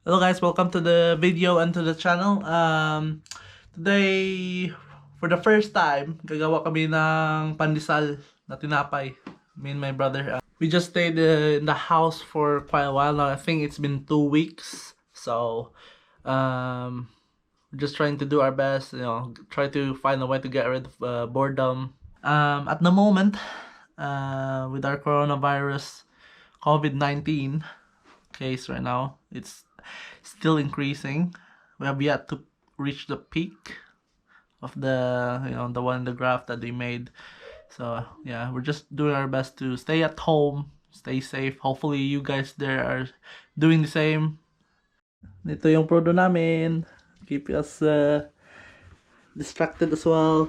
Hello guys, welcome to the video and to the channel. Today, for the first time, gagawa kami ng pandesal na tinapay. Me and my brother. We just stayed in the house for quite a while now. I think it's been 2 weeks. So, we're just trying to do our best, try to find a way to get rid of boredom. At the moment, with our coronavirus COVID-19 case right now, it's still increasing. We have yet to reach the peak of the one in the graph that they made. So yeah, we're just doing our best to stay at home, stay safe. Hopefully you guys there are doing the same. Ito yung prodo namin. Keep us distracted as well.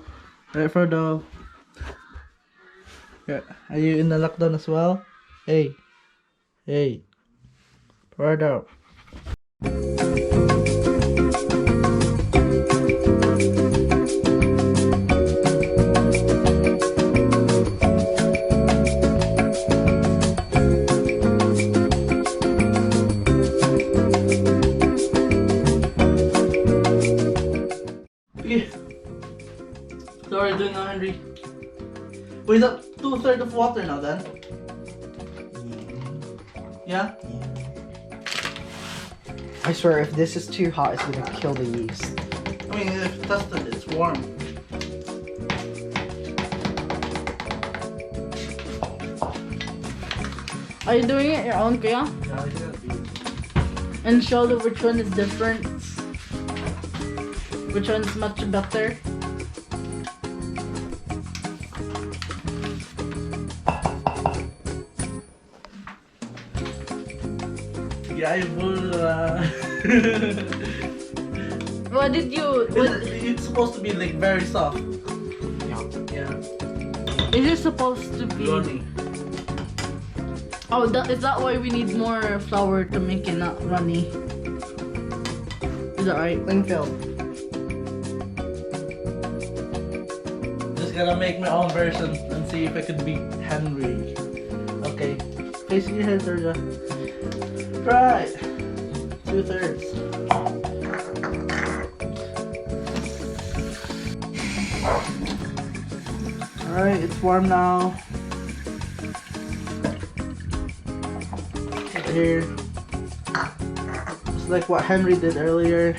Right, Frodo? Yeah. Are you in the lockdown as well? Hey. Frodo. Okay. So what are you doing now, Henry? Wait, is that 2/3 of water now then? Yeah? I swear, if this is too hot, it's gonna kill the yeast. I mean, if tested, it's warm. Are you doing it your own, Kuya? Yeah, it's gonna be. And show them which one is different. Which one is much better. Yeah, I will. What did you? It's supposed to be like very soft. Yeah. Is it supposed to be? Runny. Oh, is that why we need more flour to make it not runny? Is that right? Cling film. Just gonna make my own version and see if I could beat Henry. Okay. Facing your head, Sergio. Right. 2/3. Alright, it's warm now. Right here. Just like what Henry did earlier.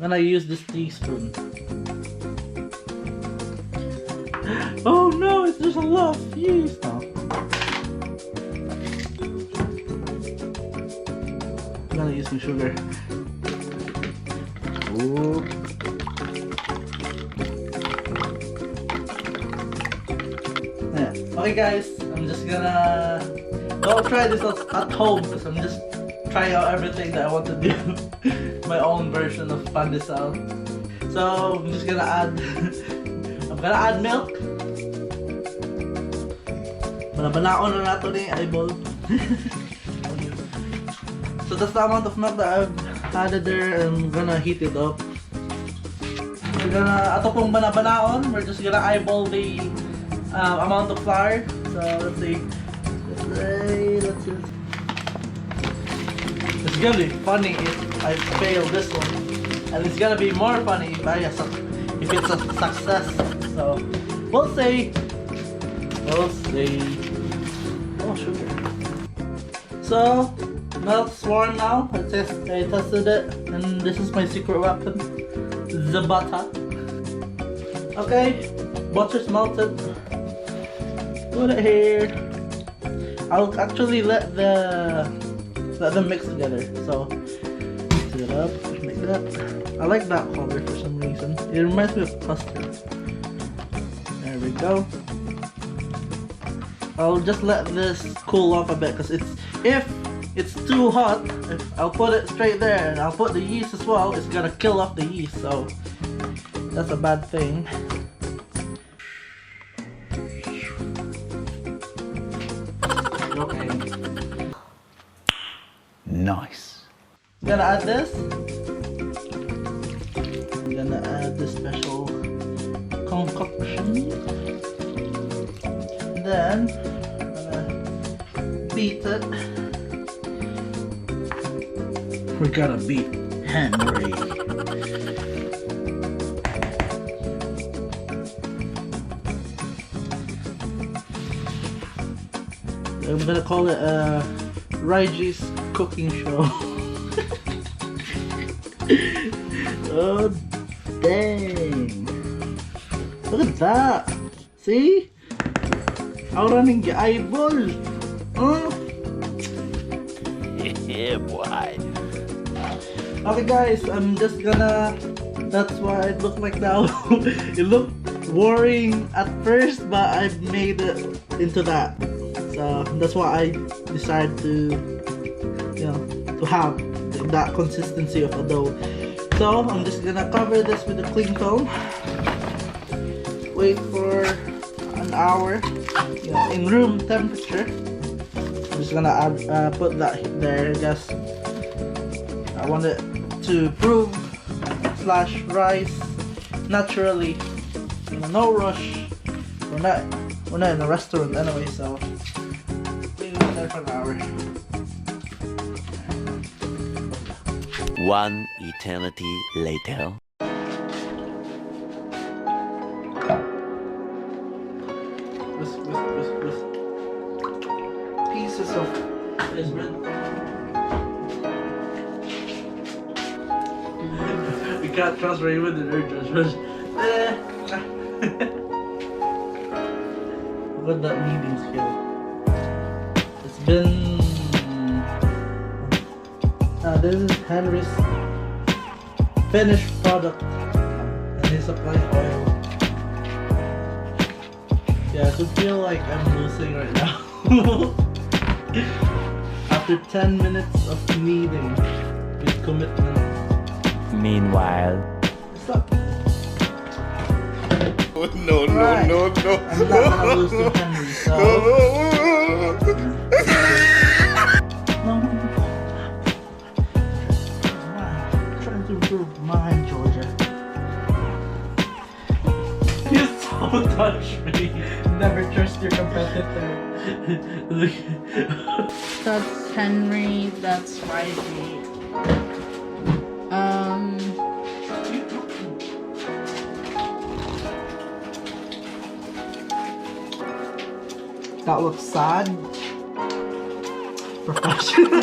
Then I use this teaspoon. Oh no, it's just a lot of yeast now. I'm gonna use some sugar. Ooh. Yeah. Okay guys, I'm just gonna don't try this at home because I'm just trying out everything that I want to do. My own version of Pandesal. So I'm just gonna add I'm gonna add milk. Manabanaon na nato ni eyeball. So that's the amount of milk that I've added there, and I'm gonna heat it up. We're gonna, ato pong banabanaon, we're just gonna eyeball the amount of flour. So let's see. Let's see. It's gonna be funny if I fail this one, and it's gonna be more funny if if it's a success. So we'll see. We'll see. Oh, sugar. So milk's warm now. I tested it, and this is my secret weapon, the butter. Okay, butter's melted. Put it here. I'll actually let them mix together. So mix it up like that. I like that color for some reason. It reminds me of custard. There we go. I'll just let this cool off a bit because if it's too hot, if I'll put it straight there and I'll put the yeast as well, it's gonna kill off the yeast, so that's a bad thing. Okay. Nice. I'm gonna add this. I'm gonna add this special concoction. Then I'm gonna beat beat it. We gotta beat Henry. I'm gonna call it Raiji's cooking show. Oh dang! Look at that. See? Aura ng eyeball. Huh? Yeah, boy. Okay guys, I'm just gonna, that's why it looked like now. It looked boring at first, but I've made it into that. So that's why I decided to, you know, to have that consistency of a dough. So I'm just gonna cover this with a cling film. Wait for an hour, you know, in room temperature. I'm just gonna add, put that there, just I want it to prove slash rise naturally. You know, no rush. We're not in a restaurant anyway, so leave it there for an hour. One eternity later. With pieces of this bread. We can't trust Raymond and her judgment. What that kneading skill. It's been this is Henry's finished product, and he's applying oil. Yeah, I could feel like I'm losing right now. After 10 minutes of kneading with commitment. Meanwhile. What's up? No, Right. no. I'm not gonna lose to Henry, so. Trying to improve mine, Georgia. You so touch me. Never trust your competitor. That's Henry, that's Raiji. That looks sad. Professional.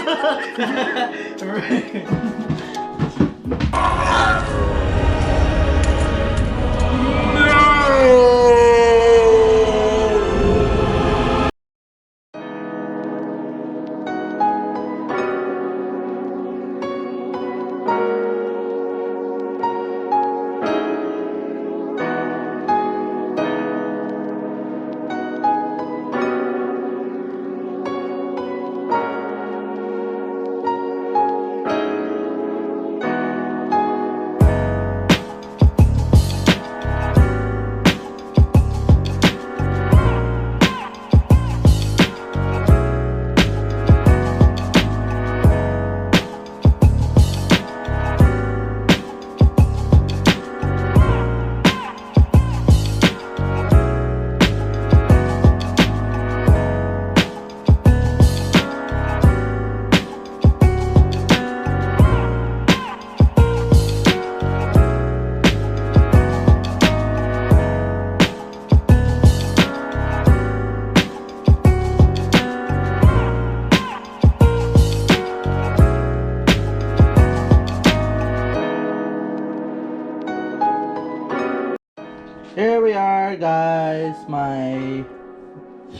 Here we are, guys. My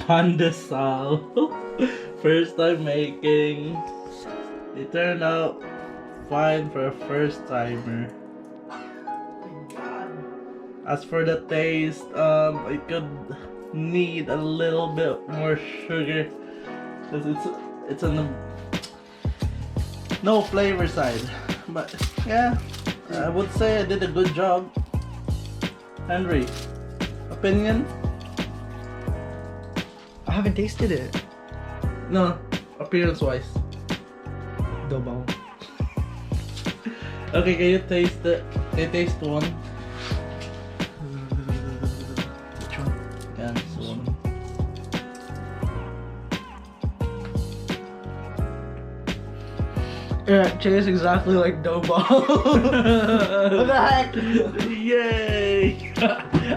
Pandesal. First time making. It turned out fine for a first timer. As for the taste, it could need a little bit more sugar, because it's on the no flavor side. But yeah, I would say I did a good job. Henry, opinion? I haven't tasted it. No, appearance wise. Double. Okay, can you taste it? Can you taste one? Which one? Yan, this one. Yeah, it tastes exactly like dough ball. What the heck? Yay!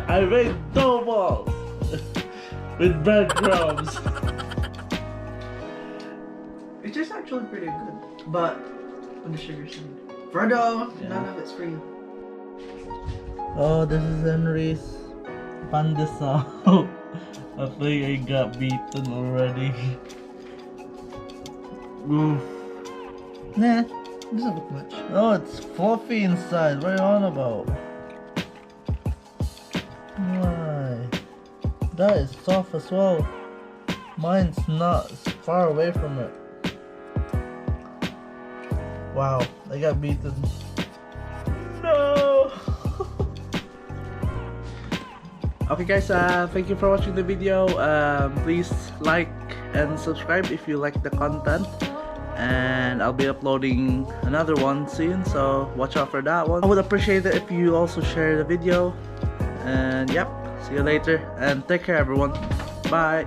I made dough balls with breadcrumbs. It tastes actually pretty good, but on the sugar side. For dough, none of it's free. Oh, this is Henry's Pandesal. I think I got beaten already. Oof. Nah, doesn't look much. Oh, it's fluffy inside. What are you on about? Why? That is soft as well. Mine's not. It's far away from it. Wow, I got beaten. No! Okay guys, thank you for watching the video. Please like and subscribe if you like the content. And I'll be uploading another one soon, so watch out for that one. I would appreciate it if you also share the video. And yep, see you later and take care everyone. Bye.